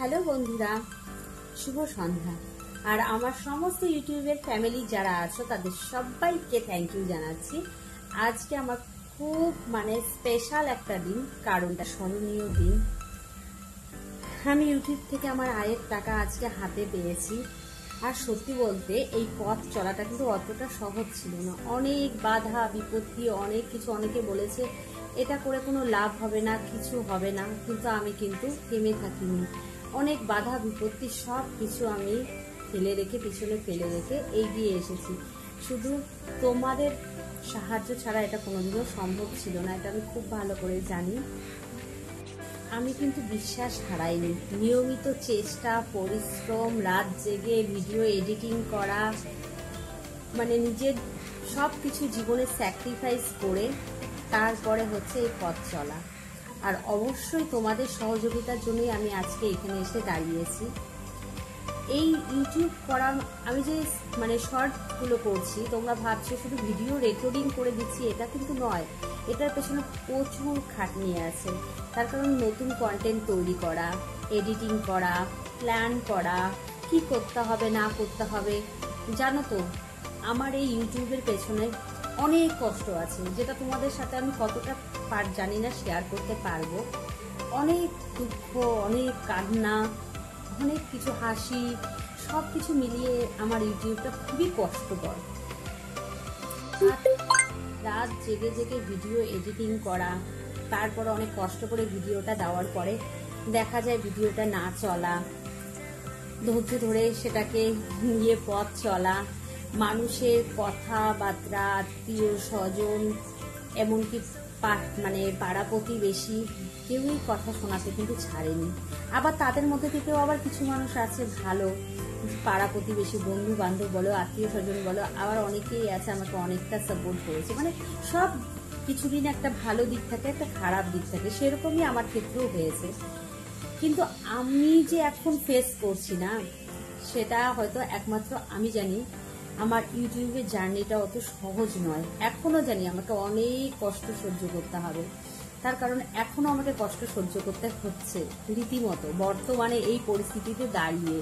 Hello বন্ধুরা, শুভ সন্ধ্যা। আর আমার সমস্ত ইউটিউবের ফ্যামিলি যারা আছো তাদের সবাইকে থ্যাংক ইউ জানাচ্ছি। আজকে আমার খুব স্পেশাল একটা দিন, কারণটা স্মরণীয় দিন। আমি ইউটিউব থেকে আমার আয়ের টাকা আজকে হাতে পেয়েছি। আর সত্যি বলতে এই পথ চলাটা কিন্তু অতটা সহজ ছিল না। অনেক বাধা বিপত্তি, অনেক কিছু, অনেকে বলেছে এটা করে কোনো লাভ হবে না, কিছু হবে না, কিন্তু আমি কিন্তু থেমে থাকিনি। অনেক বাধা বিপত্তি সব কিছু আমি পিছনে ফেলে রেখে এগিয়ে এসেছি। শুধু তোমাদের সাহায্য ছাড়া এটা কোনোদিনও সম্ভব ছিল না, এটা আমি খুব ভালো করে জানি। আমি কিন্তু বিশ্বাস হারাইনি। নিয়মিত চেষ্টা, পরিশ্রম, রাত জেগে ভিডিও এডিটিং করা, নিজের সব কিছু জীবনে স্যাক্রিফাইস করে তারপরে হচ্ছে এই পথ চলা। আর অবশ্যই তোমাদের সহযোগিতার জন্যই আমি আজকে এখানে এসে দাঁড়িয়েছি। এই ইউটিউব করা, আমি যে শর্টগুলো করছি, তোমরা ভাবছো শুধু ভিডিও রেকর্ডিং করে দিচ্ছি, এটা কিন্তু নয়। এটার পেছনে প্রচুর খাটনি আছে। তার কারণ নতুন কন্টেন্ট তৈরি করা, এডিটিং করা, প্ল্যান করা, কি করতে হবে না করতে হবে। জানো তো, আমার এই ইউটিউবের পেছনে অনেক কষ্ট আছে, যেটা তোমাদের সাথে আমি কতটা জানি না শেয়ার করতে পারবো। অনেক দুঃখ, অনেক কান্না, অনেক কিছু হাসি, সব কিছু মিলিয়ে আমার ইউটিউবটা খুবই কষ্টকর। রাত জেগে জেগে ভিডিও এডিটিং করা, তারপরে অনেক কষ্ট করে ভিডিওটা দেওয়ার পরে দেখা যায় ভিডিওটা না চলা, ধৈর্য ধরে সেটাকে নিয়ে পথ চলা, মানুষের কথাবার্তা, আত্মীয় স্বজন, এমনকি পাড়া প্রতিবেশী, কেউই কথা শোনাতে কিন্তু ছাড়েনি। আবার তাদের মধ্যে থেকেও আবার কিছু মানুষ আছে ভালো, পাড়া প্রতিবেশী, বন্ধু বান্ধব বলো, আত্মীয় স্বজন বলো, আবার অনেকেই আছে আমাকে অনেকটা সাপোর্ট করেছে। সব কিছুদিন একটা ভালো দিক থাকে, একটা খারাপ দিক থাকে, সেরকমই আমার ক্ষেত্রেও হয়েছে। কিন্তু আমি যে এখন ফেস করছি না, সেটা হয়তো একমাত্র আমি জানি। আমার ইউটিউবের জার্নিটা অত সহজ নয়, এখনো জানি আমাকে অনেক কষ্ট সহ্য করতে হবে। তার কারণ এখনো আমাকে কষ্ট সহ্য করতে হচ্ছে রীতিমতো, বর্তমানে এই পরিস্থিতিতে দাঁড়িয়ে।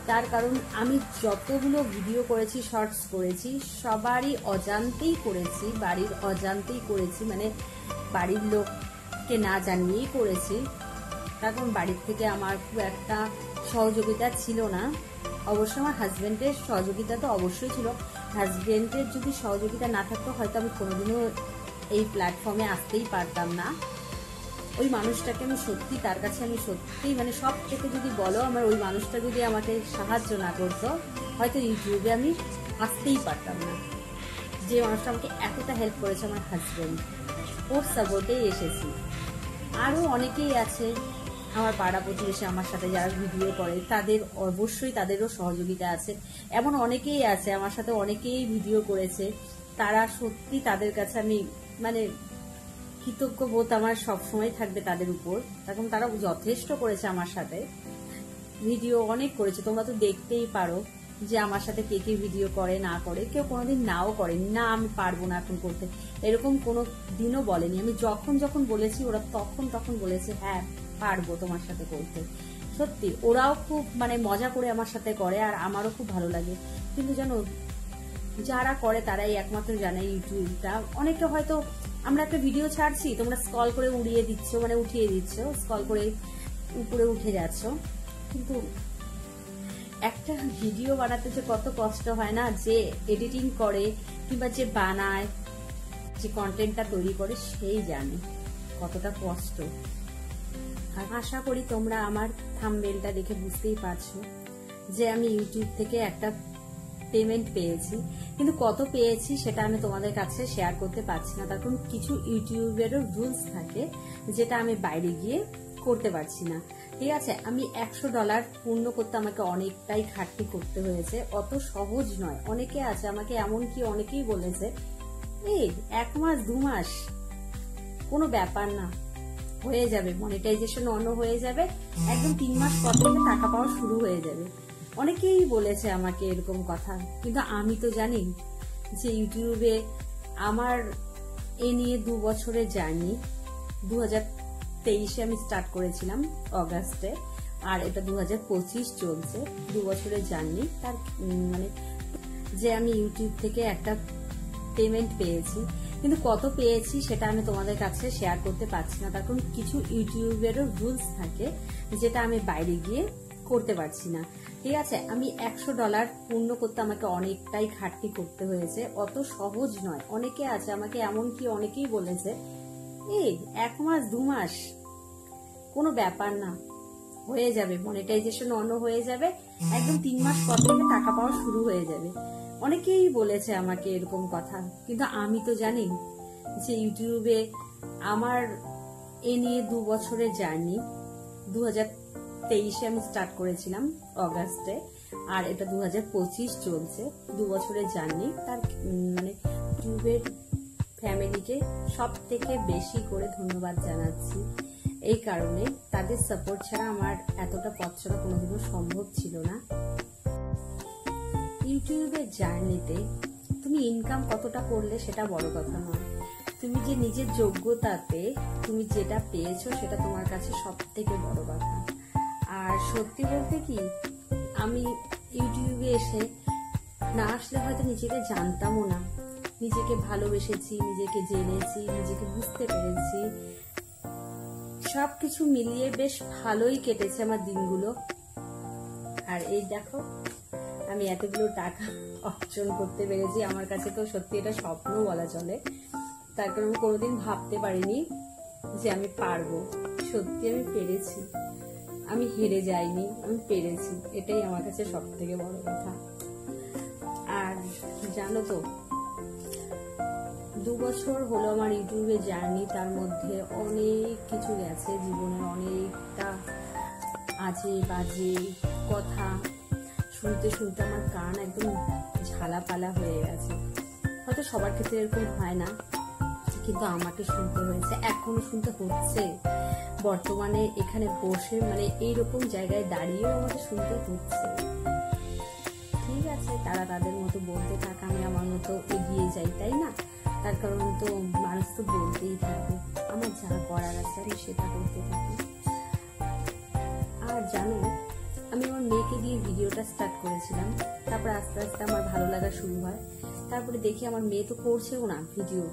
তার কারণ আমি যতগুলো ভিডিও করেছি, শর্টস করেছি, সবারই অজান্তেই করেছি, বাড়ির অজান্তেই করেছি, বাড়ির লোককে না জানিয়েই করেছি। তার কারণ বাড়ির থেকে আমার খুব একটা সহযোগিতা ছিল না। অবশ্য আমার হাজবেন্ডের সহযোগিতা তো অবশ্যই ছিল। হাজবেন্ডের যদি সহযোগিতা না থাকতো হয়তো আমি কোনোদিনও এই প্ল্যাটফর্মে আসতেই পারতাম না। ওই মানুষটাকে আমি সত্যি, তার কাছে আমি সত্যি সব থেকে যদি বলো, আমার ওই মানুষটা যদি আমাকে সাহায্য না করতো হয়তো ইউটিউবে আমি আসতেই পারতাম না। যে মানুষটা আমাকে এতটা হেল্প করেছে আমার হাজবেন্ড, ওর সাপোর্টেই এসেছি। আরও অনেকেই আছে আমার পাড়া প্রতিবেশী আমার সাথে যারা ভিডিও করে, তাদের অবশ্যই তাদেরও সহযোগিতা আছে। এমন অনেকেই আছে আমার সাথে, অনেকেই ভিডিও করেছে, তারা সত্যি, তাদের কাছে আমি কৃতজ্ঞ বোধ আমার সবসময় থাকবে তাদের উপর। তখন তারা যথেষ্ট করেছে আমার সাথে, ভিডিও অনেক করেছে। তোমরা তো দেখতেই পারো যে আমার সাথে কে কে ভিডিও করে না করে। কেউ কোনোদিন নাও করেনি, না আমি পারবো না এখন করতে, এরকম কোনো দিনও বলেনি। আমি যখন যখন বলেছি ওরা তখন বলেছে হ্যাঁ পারবো তোমার সাথে করতে। সত্যি ওরাও খুব মজা করে আমার সাথে করে, আর আমারও খুব ভালো লাগে। কিন্তু জানো, যারা করে তারাই একমাত্র জানে ইউটিউবটা। অনেকে হয়তো আমরা একটা ভিডিও ছাড়ছি, তোমরা স্ক্রল করে উড়িয়ে দিচ্ছ, উঠিয়ে দিচ্ছ, স্ক্রল করে উপরে উঠে যাচ্ছ, কিন্তু একটা ভিডিও বানাতে যে কত কষ্ট হয় না, যে এডিটিং করে কিংবা যে বানায়, যে কন্টেন্টটা তৈরি করে, সেই জানে কতটা কষ্ট। আর আশা করি তোমরা আমার থাম্বনেলটা দেখে বুঝতেই পারছো যে আমি ইউটিউব থেকে একটা পেমেন্ট পেয়েছি। কিন্তু কত পেয়েছি সেটা আমি তোমাদের কাছে শেয়ার করতে পারছি না, তার কারণ কিছু ইউটিউবেরও রুলস থাকে যেটা আমি বাইরে গিয়ে করতে পারছি না। ঠিক আছে, আমি $100 পূর্ণ করতে আমাকে অনেকটাই খাটনি করতে হয়েছে, অত সহজ নয়। অনেকে আছে আমাকে, এমনকি অনেকেই বলেছে এই 1 মাস 2 মাস কোনো ব্যাপার না, হয়ে যাবে, মনিটাইজেশন অন হয়ে যাবে, একদম 3 মাস পর থেকে টাকা পাওয়া শুরু হয়ে যাবে। অনেকেই বলেছে আমাকে এরকম কথা, কিন্তু আমি তো জানি যে ইউটিউবে আমার এ নিয়ে 2 বছরের জার্নি। 2023-এ আমি স্টার্ট করেছিলাম অগাস্টে, আর এটা 2025 চলছে, 2 বছরের জার্নি। তার মানে যে আমি ইউটিউব থেকে একটা পেমেন্ট পেয়েছি, কিন্তু কত পেয়েছি সেটা আমি তোমাদের কাছে শেয়ার করতে পারছি না, তার কারণ কিছু ইউটিউবেরও রুলস থাকে যেটা আমি বাইরে গিয়ে করতে পারছি না। ঠিক আছে, আমি $100 পূর্ণ করতে আমাকে অনেকটাই খাটনি করতে হয়েছে, অত সহজ নয়। অনেকে আছে, আমাকে এমনকি অনেকেই বলেছে এই 1 মাস 2 মাস কোনো ব্যাপার না, হয়ে যাবে, মনিটাইজেশন অন হয়ে যাবে, একদম 3 মাস পর থেকে টাকা পাওয়া শুরু হয়ে যাবে। অনেকেই বলেছে আমাকে এরকম কথা, কিন্তু আমি তো জানি যে ইউটিউবে আমার এ নিয়ে 2 বছরের জার্নি। 2023 আমি স্টার্ট করেছিলাম অগাস্টে, আর এটা 2025 চলছে, 2 বছরের জার্নি। তার মানে ইউটিউবের ফ্যামিলিকে সব থেকে বেশি করে ধন্যবাদ জানাচ্ছি, এই কারণে তাদের সাপোর্ট ছাড়া আমার এতটা পথ চলা কোনোদিনও সম্ভব ছিল না। ইউটিউবের জার্নিতে তুমি ইনকাম কতটা করলে সেটা বড় কথা নয়, তুমি যে নিজের যোগ্যতাতে তুমি যেটা পেয়েছো সেটা তোমার কাছে সব থেকে বড় কথা। আর সত্যি বলতে কি, আমি ইউটিউবে এসে না আসলে হয়তো নিজেকে জানতামও না, নিজেকে ভালোবেসেছি, নিজেকে জেনেছি, নিজেকে বুঝতে পেরেছি, সবকিছু মিলিয়ে বেশ ভালোই কেটেছে আমার দিনগুলো। আর এই দেখো আমি এতগুলো টাকা অর্জন করতে পেরেছি, আমার কাছে তো সত্যি এটা স্বপ্ন বলা চলে, তার কারণ আমি কোনোদিন ভাবতে পারিনি যে আমি পারবো। সত্যি আমি পেরেছি, আমি হেরে যাইনি, আমি পেরেছি, এটাই আমার কাছে সব থেকে বড় কথা। আর জানো তো, 2 বছর হলো আমার ইউটিউবে জার্নি, তার মধ্যে অনেক কিছু গেছে, জীবনের অনেকটা আজে বাজে কথা শুনতে শুনতে আমার কান একদম ঝালাপালা হয়ে গেছে। হয়তো সবার ক্ষেত্রে এরকম হয় না, কিন্তু আমাকে শুনতে হয়েছে, এখনো শুনতে হচ্ছে। বর্তমানে এখানে বসে মানে এইরকম জায়গায় দাঁড়িয়েও আমাকে শুনতে হচ্ছে। ঠিক আছে, তারা তাদের মতো বলতে থাক, আমি আমার মতো এগিয়ে যাই, তাই না? তার কারণ তো মানুষ তো বলতেই থাকবে, আমার যা করার আছে আমি সেটা করতে থাকি। আর জানো, আমি আমার মেয়েকে দিয়ে ভিডিওটা স্টার্ট করেছিলাম, তারপর আস্তে আস্তে আমার ভালো লাগা শুরু হয়। তারপরে দেখি আমার মেয়ে তো করছেও না ভিডিও,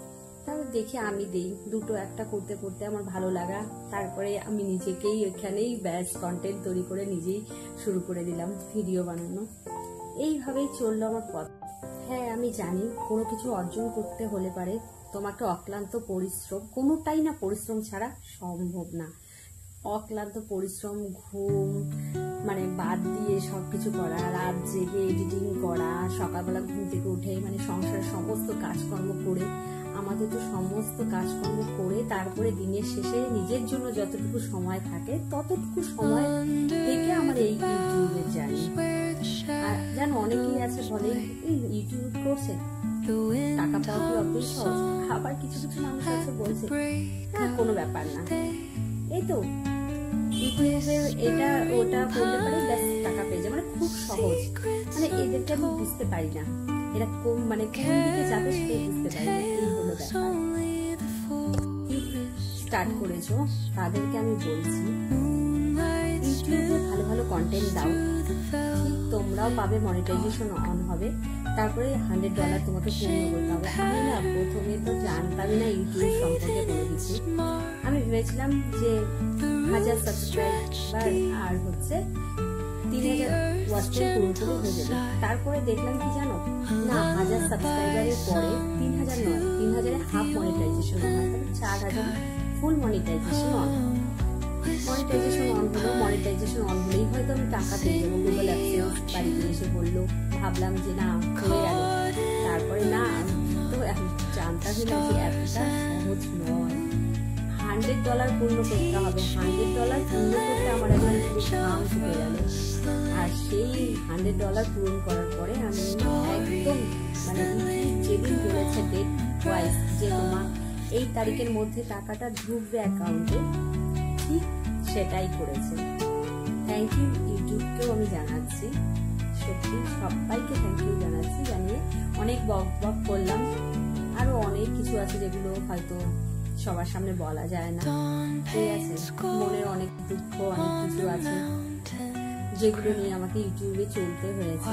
তারপর দেখি আমি দেই, দুটো একটা করতে করতে আমার ভালো লাগা, তারপরে আমি নিজেকেই ওইখানেই ব্যাস কন্টেন্ট তৈরি করে নিজেই শুরু করে দিলাম ভিডিও বানানো। এইভাবেই চললো আমার পথ। হ্যাঁ, আমি জানি কোনো কিছু অর্জন করতে হলে পারে তোমাকে অক্লান্ত পরিশ্রম, কোনোটাই না পরিশ্রম ছাড়া সম্ভব না। অক্লান্ত পরিশ্রম, ঘুম মানে বাদ দিয়ে সবকিছু করা, রাত জেগে এডিটিং করা, সকালবেলা ঘুম থেকে উঠে মানে সংসারের সমস্ত কাজকর্ম করে, আমাদের তো সমস্ত কাজকর্ম করে তারপরে দিনের শেষে নিজের জন্য যতটুকু সময় থাকে ততটুকু সময় থেকে আমার এই ইউটিউবের জার্নি। আর জানো, অনেকেই আছে বলে এই ইউটিউব করছে টাকা পাওয়া কি অত সহজ, আবার কিছু কিছু মানুষ আছে বলছে কোনো ব্যাপার না, এই তো ইউটিউবে এটা ওটা করলে পরে ব্যাস টাকা পেয়ে যায়, মানে খুব সহজ। মানে এদেরকে আমি বুঝতে পারি না, এরা কোন মানে কোন দিকে যাবে সেটাই বুঝতে পারি না। এই হলো ব্যাপার। স্টার্ট করেছো তাদেরকে আমি বলছি, ইউটিউবে ভালো ভালো কন্টেন্ট দাও, তোমরাও পাবে, মনিটাইজেশন অন হবে, তারপরে $100 তোমাকে পূর্ণ করতে হবে। আমি না প্রথমে তো জানতামই না ইউটিউব সম্পর্কে কোনো কিছু, আমি ভেবেছিলাম যে 1000 সাবস্ক্রাইবার আর হচ্ছে 3000 ওয়াচ টাইম পুরোপুরি হয়ে যাবে। তারপরে দেখলাম কি জানো, না 1000 সাবস্ক্রাইবারের পরে 3000 নয়, 3000-এ হাফ মনিটাইজেশন হয়, তাহলে 4000 ফুল মনিটাইজেশন অন। মনিটাইজেশন অন হলো, মনিটাইজেশন অন হলেই হয়তো আমি টাকা পেয়ে যাবো, গুগল অ্যাডসেন্স বাড়িতে এসে বললো। ভাবলাম যে না হয়ে গেল, তারপরে না তো এখন জানতামই না যে এতটা সহজ নয়। $100 পূর্ণ করতে হবে, $100 পূর্ণ করতে আমার একবার ঘাম ঢুকে গেল। আর সেই $100 পূরণ করার পরে আমি একদম মানে যেদিন বলেছে ডেট ওয়াইজ যে তোমার এই তারিখের মধ্যে টাকাটা ঢুকবে অ্যাকাউন্টে, ঠিক সেটাই করেছে। থ্যাংক ইউ ইউটিউবকেও আমি জানাচ্ছি, সত্যি সবাইকে থ্যাংক ইউ জানাচ্ছি। জানিয়ে অনেক বক বক করলাম, আরো অনেক কিছু আছে যেগুলো হয়তো সবার সামনে বলা যায় না, ঠিক আছে, মনের অনেক দুঃখ অনেক কিছু আছে, যেগুলো নিয়ে আমাকে ইউটিউবে চলতে হয়েছে।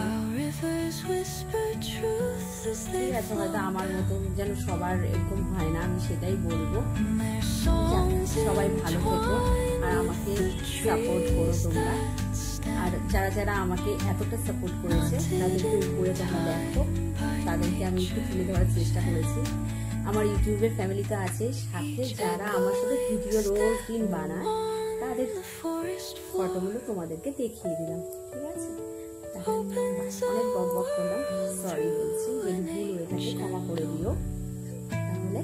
ঠিক আছে, হয়তো আমার মতো যেন সবার এরকম হয় না, আমি সেটাই বলবো। সবাই ভালো থেকো আর আমাকে সাপোর্ট করো তোমরা। আর যারা যারা আমাকে এতটা সাপোর্ট করেছে তাদেরকে উপরে তোমরা দেখো, তাদেরকে আমি একটু তুলে ধরার চেষ্টা করেছি। আমার ইউটিউবের ফ্যামিলি তো আছে, সাথে যারা আমার সাথে ভিডিও রোজ দিন বানায় তাদের ফটোগুলো তোমাদেরকে দেখিয়ে দিলাম। ঠিক আছে, অনেক বক বক করলাম, সরি বলছি, যদি ভুল হয়ে থাকে ক্ষমা করে দিও। তাহলে